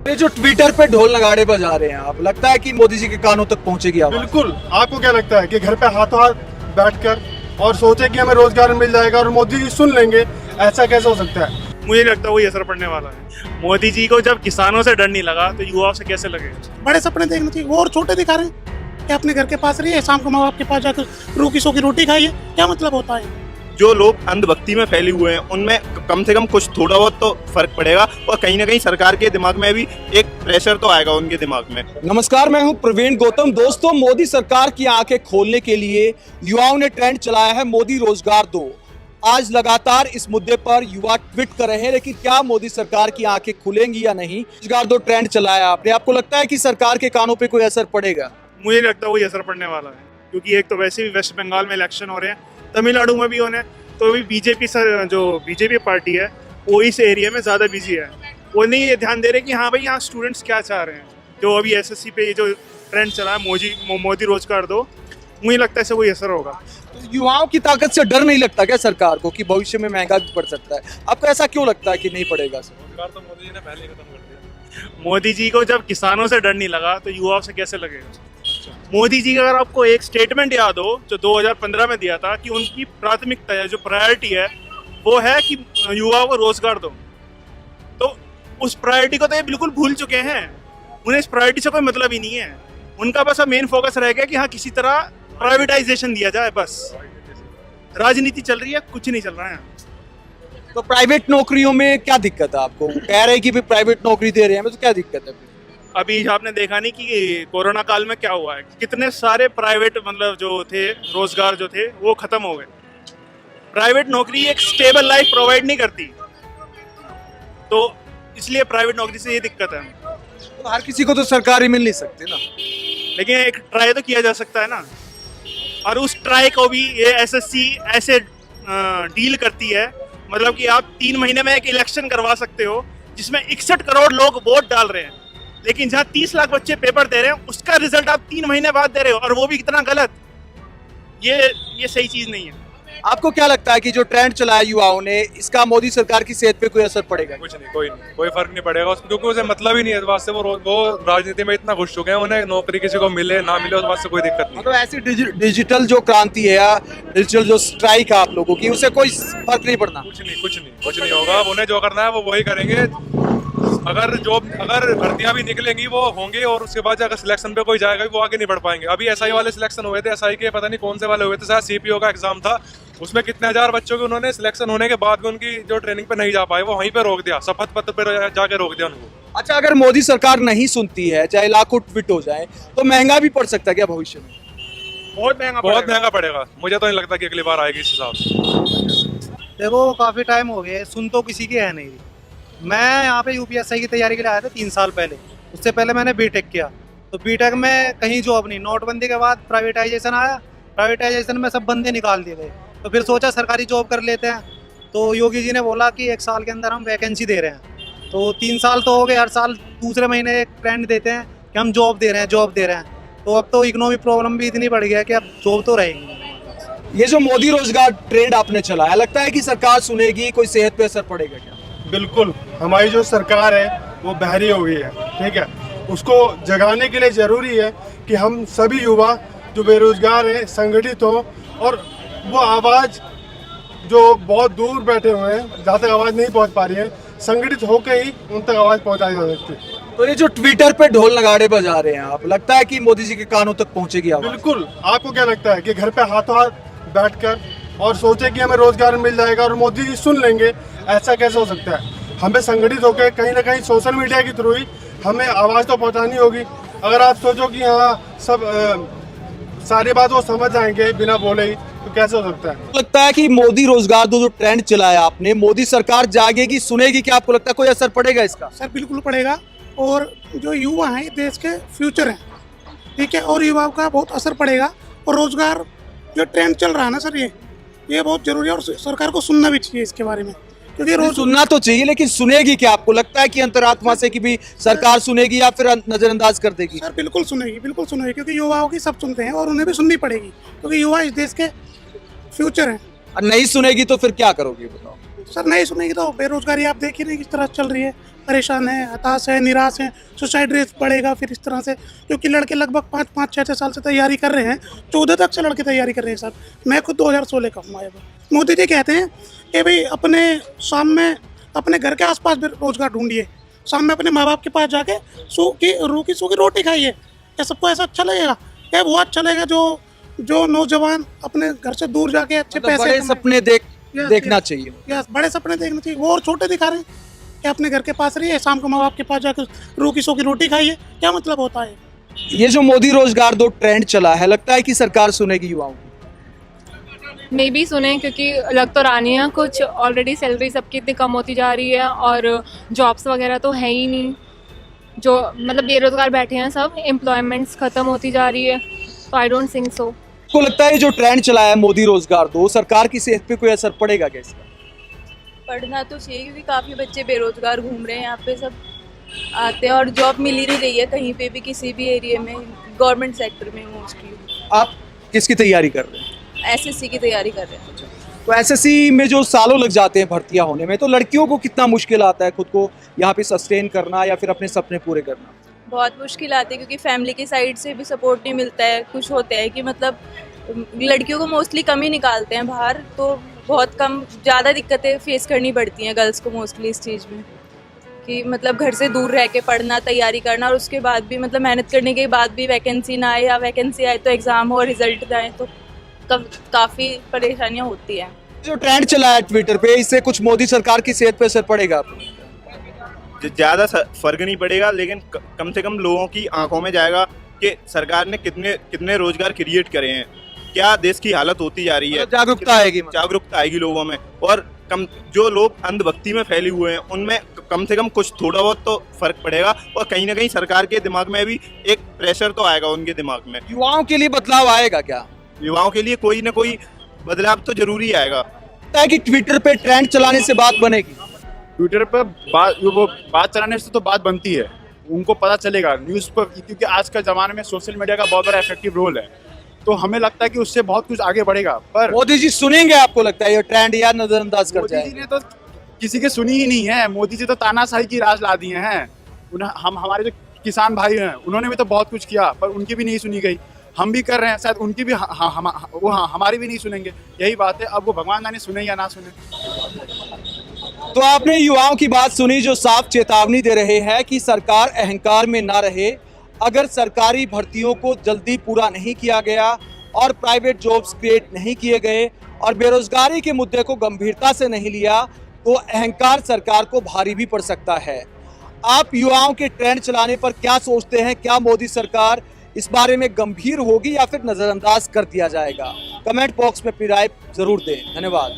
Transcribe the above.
ये जो ट्विटर पे ढोल नगाड़े बजा रहे हैं आप, लगता है कि मोदी जी के कानों तक पहुंचेगी आवाज? बिल्कुल। आपको क्या लगता है कि घर पे हाथों हाथ बैठकर और सोचे कि हमें रोजगार मिल जाएगा और मोदी जी सुन लेंगे, ऐसा कैसे हो सकता है? मुझे लगता है वही असर पड़ने वाला है। मोदी जी को जब किसानों से डर नहीं लगा तो युवाओं से कैसे लगेगा? बड़े सपने देखने चाहिए। वो और छोटे दिखा रहे हैं कि अपने घर के पास रहिए, शाम को माँ बाप के पास जाकर रूखी सो की रोटी खाइए, क्या मतलब होता है? जो लोग अंधभक्ति में फैले हुए हैं उनमें कम से कम कुछ थोड़ा बहुत तो फर्क पड़ेगा और कहीं ना कहीं सरकार के दिमाग में भी एक प्रेशर तो आएगा उनके दिमाग में। नमस्कार, मैं हूं प्रवीण गौतम। दोस्तों, मोदी सरकार की आंखें खोलने के लिए युवाओं ने ट्रेंड चलाया है मोदी रोजगार दो। आज लगातार इस मुद्दे पर युवा ट्वीट कर रहे हैं, लेकिन क्या मोदी सरकार की आंखें खुलेंगी या नहीं? रोजगार दो ट्रेंड चलाया आपने, आपको लगता है कि सरकार के कानों पे कोई असर पड़ेगा? मुझे लगता है वही असर पड़ने वाला है, क्योंकि एक तो वैसे भी वेस्ट बंगाल में इलेक्शन हो रहे हैं, तमिलनाडु में भी होने हैं, तो अभी बीजेपी पार्टी है वो इस एरिया में ज़्यादा बिजी है। वो नहीं ये ध्यान दे रहे कि हाँ भाई यहाँ स्टूडेंट्स क्या चाह रहे हैं। जो अभी एसएससी पे ये जो ट्रेंड चला है मोदी रोजगार दो, मुझे लगता है इससे वही असर होगा। युवाओं की ताकत से डर नहीं लगता क्या सरकार को कि भविष्य में महंगा भी पड़ सकता है? आपको ऐसा क्यों लगता है कि नहीं पड़ेगा सर? रोजगार तो मोदी जी ने पहले ही खत्म कर दिया। मोदी जी को जब किसानों से डर नहीं लगा तो युवाओं से कैसे लगेगा? मोदी जी का अगर आपको एक स्टेटमेंट याद हो जो 2015 में दिया था कि उनकी प्राथमिकता है, जो प्रायोरिटी है वो है कि युवाओं को रोजगार दो, तो उस प्रायोरिटी को तो ये बिल्कुल भूल चुके हैं। उन्हें इस प्रायोरिटी से कोई मतलब ही नहीं है। उनका बस मेन फोकस रह गया कि हाँ किसी तरह प्राइवेटाइजेशन दिया जाए, बस राजनीति चल रही है, कुछ नहीं चल रहा है। तो प्राइवेट नौकरियों में क्या दिक्कत है आपको? कह रहे हैं कि भी प्राइवेट नौकरी दे रहे हैं, तो क्या दिक्कत है? अभी आपने देखा नहीं कि कोरोना काल में क्या हुआ है, कितने सारे प्राइवेट मतलब जो थे रोजगार जो थे वो खत्म हो गए। प्राइवेट नौकरी एक स्टेबल लाइफ प्रोवाइड नहीं करती, तो इसलिए प्राइवेट नौकरी से ये दिक्कत है। तो हर किसी को तो सरकारी मिल नहीं सकती ना, लेकिन एक ट्राई तो किया जा सकता है ना, और उस ट्राई को भी ये एसएससी ऐसे डील करती है, मतलब कि आप 3 महीने में एक इलेक्शन करवा सकते हो जिसमें 61 करोड़ लोग वोट डाल रहे हैं, लेकिन जहाँ 30 लाख बच्चे पेपर दे रहे हैं उसका रिजल्ट आप 3 महीने बाद दे रहे हो, और वो भी कितना गलत। ये सही चीज नहीं है। आपको क्या लगता है कि जो ट्रेंड चलाया युवाओं ने, इसका मोदी सरकार की सेहत पे कोई असर पड़ेगा? कुछ नहीं, कोई फर्क नहीं पड़ेगा उसमें, क्योंकि उसे मतलब ही नहीं है इस बात से। वो राजनीति में इतना घुस चुके हैं, उन्हें नौकरी किसी को मिले ना मिले उस बात से कोई दिक्कत नहीं। तो ऐसी डिजिटल जो क्रांति है या डिजिटल जो स्ट्राइक है आप लोगों की, उससे कोई फर्क नहीं पड़ना? कुछ नहीं होगा। उन्हें जो करना है वो वही करेंगे। अगर भर्तियां भी निकलेंगी वो होंगे, और उसके बाद अगर सिलेक्शन पे कोई जाएगा वो आगे नहीं बढ़ पाएंगे। अभी एसआई वाले सिलेक्शन हुए थे, एसआई के पता नहीं कौन से वाले हुए थे, शायद सीपीओ का एग्जाम था, उसमें कितने हजार बच्चों के उन्होंने सिलेक्शन होने के बाद भी उनकी जो ट्रेनिंग पे नहीं जा पाए, वो वहीं पे रोक दिया, शपथ पत्र पे जाके रोक दिया उनको। अच्छा, अगर मोदी सरकार नहीं सुनती है, चाहे लाखों ट्वीट हो जाए, तो महंगा भी पड़ सकता है क्या भविष्य में? बहुत महंगा पड़ेगा। मुझे तो नहीं लगता कि अगली बार आएगी इस हिसाब से। देखो, काफ़ी टाइम हो गया, सुन तो किसी की है नहीं। मैं यहाँ पे यूपीएससी की तैयारी के लिए आया था 3 साल पहले। उससे पहले मैंने बीटेक किया, तो बीटेक में कहीं जॉब नहीं। नोटबंदी के बाद प्राइवेटाइजेशन आया, प्राइवेटाइजेशन में सब बंदे निकाल दिए गए, तो फिर सोचा सरकारी जॉब कर लेते हैं। तो योगी जी ने बोला कि 1 साल के अंदर हम वैकेंसी दे रहे हैं। तो 3 साल तो हो गए, हर साल दूसरे महीने एक ट्रेंड देते हैं कि हम जॉब दे रहे हैं। तो अब तो इकोनॉमिक प्रॉब्लम भी इतनी बढ़ गया है कि अब जॉब तो रहेगी। ये जो मोदी रोजगार ट्रेंड आपने चलाया, लगता है कि सरकार सुनेगी, कोई सेहत पे असर पड़ेगा क्या? बिल्कुल। हमारी जो सरकार है वो बहरी हो गई है, ठीक है। उसको जगाने के लिए ज़रूरी है कि हम सभी युवा जो बेरोजगार हैं संगठित हों, और वो आवाज़ जो बहुत दूर बैठे हुए हैं, जहाँ तक आवाज़ नहीं पहुँच पा रही है, संगठित होकर ही उन तक आवाज़ पहुँचाई जा सकती है। तो ये जो ट्विटर पे ढोल नगाड़े बजा रहे हैं आप, लगता है कि मोदी जी के कानों तक पहुंचेगी आवाज? बिल्कुल। आपको क्या लगता है कि घर पे हाथों हाथ बैठकर और सोचे कि हमें रोजगार मिल जाएगा और मोदी जी सुन लेंगे, ऐसा कैसे हो सकता है? हमें संगठित होकर कहीं ना कहीं सोशल मीडिया के थ्रू ही हमें आवाज़ तो पहुंचानी होगी। अगर आप सोचो कि हाँ सब सारी बात वो समझ जाएंगे बिना बोले ही, तो कैसे हो सकता है? लगता है कि मोदी रोजगार दो जो ट्रेंड चलाया आपने, मोदी सरकार जागेगी, सुनेगी, क्या आपको लगता है कोई असर पड़ेगा इसका? सर बिल्कुल पड़ेगा, और जो युवा हैं देश के फ्यूचर हैं, ठीक है, और युवाओं का बहुत असर पड़ेगा। और रोजगार जो ट्रेंड चल रहा है ना सर, ये बहुत जरूरी है, और सरकार को सुनना भी चाहिए इसके बारे में, क्योंकि रोज सुनना तो चाहिए, लेकिन सुनेगी क्या? आपको लगता है कि अंतरात्मा से कि भी सरकार सुनेगी या फिर नजरअंदाज कर देगी? सर बिल्कुल सुनेगी, क्योंकि युवाओं की सब सुनते हैं और उन्हें भी सुननी पड़ेगी, क्योंकि युवा इस देश के फ्यूचर हैं। और नहीं सुनेगी तो फिर क्या करोगे बताओ? सर नहीं सुनेगी तो बेरोजगारी आप देख ही नहीं किस तरह चल रही है, परेशान है, हताश है, निराश है, सुसाइड रेट बढ़ेगा फिर इस तरह से, क्योंकि लड़के लगभग 5-6 साल से तैयारी कर रहे हैं, 14 तक से लड़के तैयारी कर रहे हैं सर। मैं खुद 2016 का हूँ आया हुआ। मोदी जी कहते हैं कि भाई अपने शाम में अपने घर के आसपास भी रोजगार ढूंढिए, शाम में अपने माँ बाप के पास जाके सूखी रोटी खाइए। क्या सबको ऐसा अच्छा लगेगा? क्या वो अच्छा लगेगा जो नौजवान अपने घर से दूर जाके अच्छे मतलब पैसे बड़े कमाए? सपने Yes, देखना yes. चाहिए। यस, बड़े सपने देखने चाहिए। वो और छोटे दिखा रहे हैं कि अपने घर के पास रहिए, शाम को माँ बाप के पास जाकर रूखी सूखी रोटी खाइए। क्या मतलब होता है? ये जो मोदी रोजगार दो ट्रेंड चला है, लगता है कि सरकार सुनेगी युवाओं की? मे बी सुने, क्योंकि लग तो रहा नहीं है कुछ। ऑलरेडी सैलरी सबकी इतनी कम होती जा रही है और जॉब्स वगैरह तो है ही नहीं। जो मतलब बेरोजगार बैठे हैं सब, एम्प्लॉयमेंट्स ख़त्म होती जा रही है, तो आई डोंट थिंक सो। आपको लगता है ये जो ट्रेंड चला है मोदी रोजगार दो, सरकार की सेहत पे कोई असर पड़ेगा क्या इसका? पढ़ना तो चाहिए, क्योंकि काफ़ी बच्चे बेरोजगार घूम रहे हैं यहाँ पे, सब आते हैं और जॉब मिल ही नहीं रही है कहीं पे भी, किसी भी एरिया में, गवर्नमेंट सेक्टर में मोस्टली। आप किसकी तैयारी कर रहे हैं? एसएससी की तैयारी कर रहे हैं। तो एसएससी में जो सालों लग जाते हैं भर्तियां होने में, तो लड़कियों को कितना मुश्किल आता है खुद को यहाँ पे सस्टेन करना या फिर अपने सपने पूरे करना? बहुत मुश्किल आती है, क्योंकि फैमिली की साइड से भी सपोर्ट नहीं मिलता है। कुछ होता है कि मतलब लड़कियों को मोस्टली कम ही निकालते हैं बाहर, तो बहुत कम, ज़्यादा दिक्कतें फेस करनी पड़ती हैं गर्ल्स को मोस्टली इस चीज़ में, कि मतलब घर से दूर रह के पढ़ना, तैयारी करना, और उसके बाद भी मतलब मेहनत करने के बाद भी वैकेंसी ना आए, या वैकेंसी आए तो एग्ज़ाम हो, रिजल्ट ना आए, तो काफ़ी परेशानियाँ होती हैं। जो ट्रेंड चला है ट्विटर पे, इससे कुछ मोदी सरकार की सेहत पे असर पड़ेगा? ज़्यादा फर्क नहीं पड़ेगा, लेकिन कम से कम लोगों की आंखों में जाएगा कि सरकार ने कितने रोजगार क्रिएट करे हैं, क्या देश की हालत होती जा रही है। मतलब जागरूकता आएगी, जागरूकता आएगी लोगों में, और कम जो लोग अंधभक्ति में फैले हुए हैं उनमें कम से कम कुछ थोड़ा बहुत तो फर्क पड़ेगा, और कहीं ना कहीं सरकार के दिमाग में भी एक प्रेशर तो आएगा उनके दिमाग में। युवाओं के लिए बदलाव आएगा क्या? युवाओं के लिए कोई ना कोई बदलाव तो जरूरी आएगा। लगता है कि ट्विटर पे ट्रेंड चलाने से बात बनेगी? ट्विटर पर बात चलाने से तो बात बनती है, उनको पता चलेगा न्यूज़ पर, क्योंकि आज का ज़माने में सोशल मीडिया का बहुत बड़ा इफेक्टिव रोल है, तो हमें लगता है कि उससे बहुत कुछ आगे बढ़ेगा। पर मोदी जी सुनेंगे आपको लगता है ये ट्रेंड, या नजरअंदाज कर मोदी जी जाएंगे? ने तो किसी की सुनी ही नहीं है। मोदी जी तो तानाशाही की राज ला दिए हैं। हम हमारे जो किसान भाई हैं उन्होंने भी तो बहुत कुछ किया, पर उनकी भी नहीं सुनी गई। हम भी कर रहे हैं, शायद उनकी भी हमारी भी नहीं सुनेंगे। यही बात है, अब वो भगवान जाने सुने या ना सुने। तो आपने युवाओं की बात सुनी, जो साफ चेतावनी दे रहे हैं कि सरकार अहंकार में ना रहे। अगर सरकारी भर्तियों को जल्दी पूरा नहीं किया गया और प्राइवेट जॉब्स क्रिएट नहीं किए गए और बेरोजगारी के मुद्दे को गंभीरता से नहीं लिया, तो अहंकार सरकार को भारी भी पड़ सकता है। आप युवाओं के ट्रेंड चलाने पर क्या सोचते हैं? क्या मोदी सरकार इस बारे में गंभीर होगी या फिर नजरअंदाज कर दिया जाएगा? कमेंट बॉक्स में अपनी राय जरूर दें। धन्यवाद।